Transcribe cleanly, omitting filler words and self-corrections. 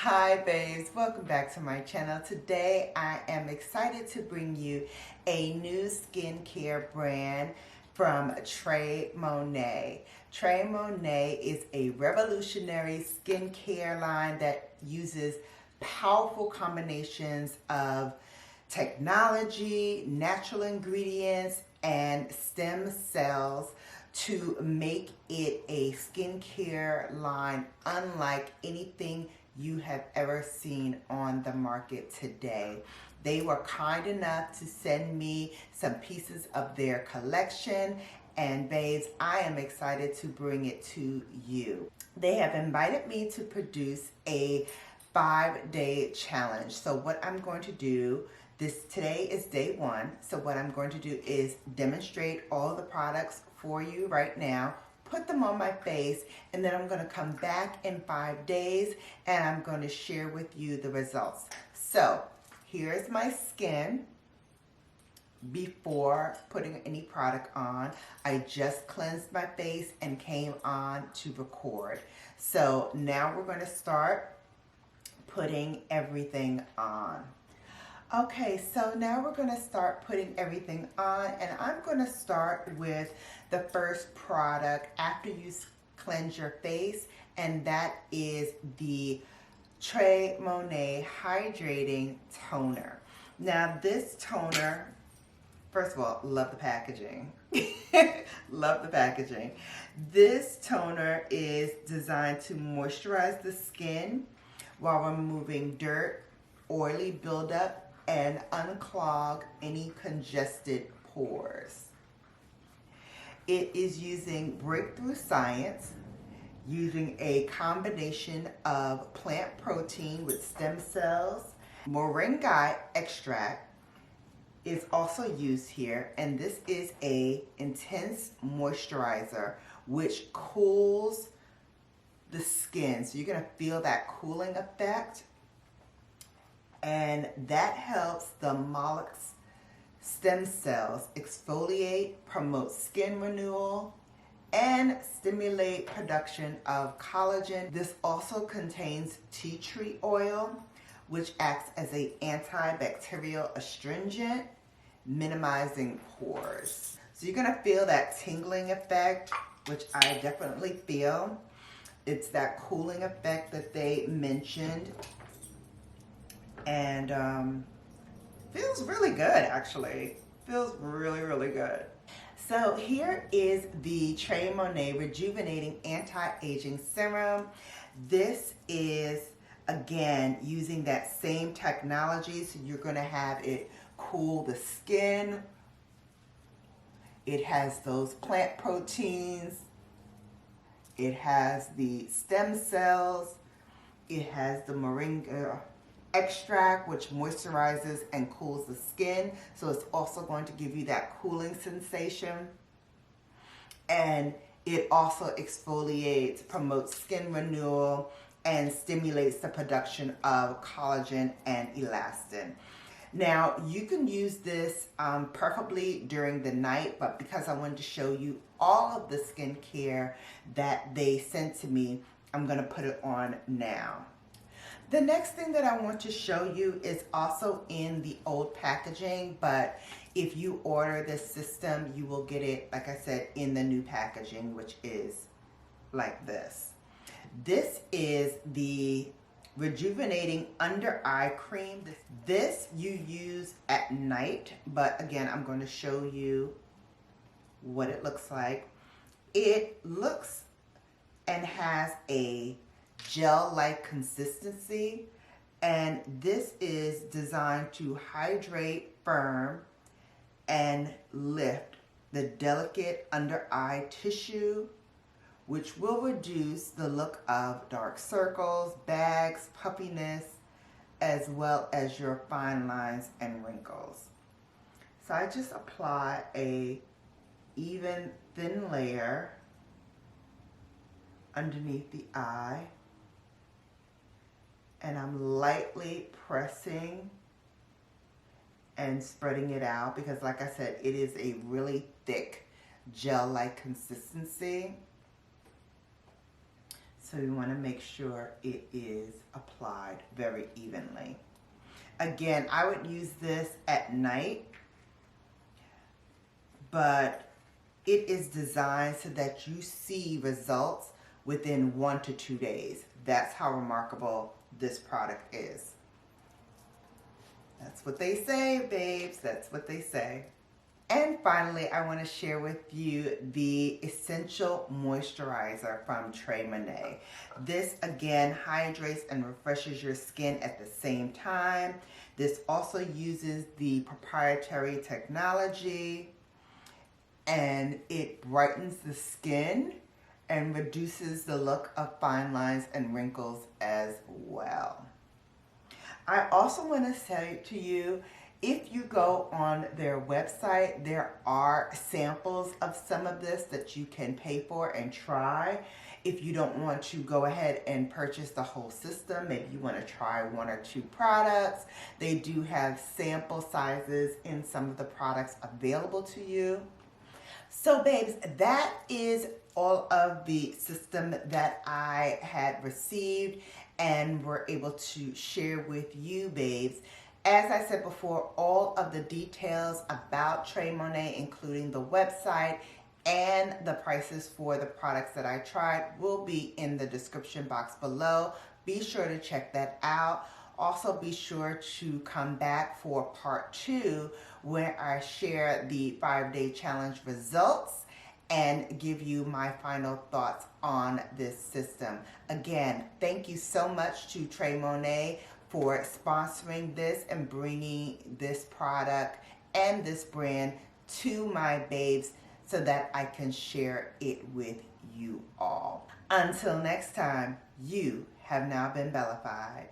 Hi babes, welcome back to my channel. Today I am excited to bring you a new skincare brand from TresMonet. TresMonet is a revolutionary skincare line that uses powerful combinations of technology, natural ingredients, and stem cells to make it a skincare line unlike anything you have ever seen on the market today. They were kind enough to send me some pieces of their collection, and babes, I am excited to bring it to you. They have invited me to produce a 5-day challenge. So what I'm going to do, today is day 1. So what I'm going to do is demonstrate all the products for you right now, put them on my face, and then I'm going to come back in 5 days and I'm going to share with you the results. So here's my skin before putting any product on. I just cleansed my face and came on to record. So now we're going to start putting everything on. Okay, so now we're going to start putting everything on, and I'm going to start with the first product after you cleanse your face, and that is the TresMonet Hydrating Toner. Now this toner, first of all, love the packaging. Love the packaging. This toner is designed to moisturize the skin while removing dirt, oily buildup, and unclog any congested pores. It is using breakthrough science, using a combination of plant protein with stem cells. Moringa extract is also used here, and this is a intense moisturizer which cools the skin. So you're gonna feel that cooling effect, and that helps the mollusc stem cells exfoliate, promote skin renewal, and stimulate production of collagen. This also contains tea tree oil, which acts as an antibacterial astringent, minimizing pores. So you're gonna feel that tingling effect, which I definitely feel. It's that cooling effect that they mentioned, and feels really good, actually. Feels really, really good. So here is the TresMonet Rejuvenating Anti-Aging Serum. This is, again, using that same technology. So you're going to have it cool the skin. It has those plant proteins. It has the stem cells. It has the moringa extract, which moisturizes and cools the skin. So it's also going to give you that cooling sensation. And it also exfoliates, promotes skin renewal, and stimulates the production of collagen and elastin. Now, you can use this preferably during the night, but because I wanted to show you all of the skincare that they sent to me, I'm going to put it on now. The next thing that I want to show you is also in the old packaging, but if you order this system, you will get it, like I said, in the new packaging, which is like this. This is the Rejuvenating Under Eye Cream. This you use at night, but again, I'm going to show you what it looks like. It looks and has a gel-like consistency, and this is designed to hydrate, firm, and lift the delicate under eye tissue, which will reduce the look of dark circles, bags, puffiness, as well as your fine lines and wrinkles. So I just apply a even thin layer underneath the eye, and I'm lightly pressing and spreading it out because, like I said, it is a really thick gel-like consistency. So you want to make sure it is applied very evenly. Again, I would use this at night, but it is designed so that you see results within 1 to 2 days. That's how remarkable this product is. That's what they say, babes. That's what they say. And finally, I want to share with you the Essential Moisturizer from TresMonet. This again hydrates and refreshes your skin at the same time. This also uses the proprietary technology, and it brightens the skin and reduces the look of fine lines and wrinkles as well. I also want to say to you, if you go on their website, there are samples of some of this that you can pay for and try. If you don't want to go ahead and purchase the whole system, maybe you want to try 1 or 2 products. They do have sample sizes in some of the products available to you. So babes, that is all of the system that I had received and were able to share with you, babes. As I said before, all of the details about TresMonet, including the website and the prices for the products that I tried, will be in the description box below. Be sure to check that out. Also be sure to come back for part 2 where I share the 5-day challenge results and give you my final thoughts on this system. Again, thank you so much to TresMonet for sponsoring this and bringing this product and this brand to my babes so that I can share it with you all. Until next time, you have now been Bellafied.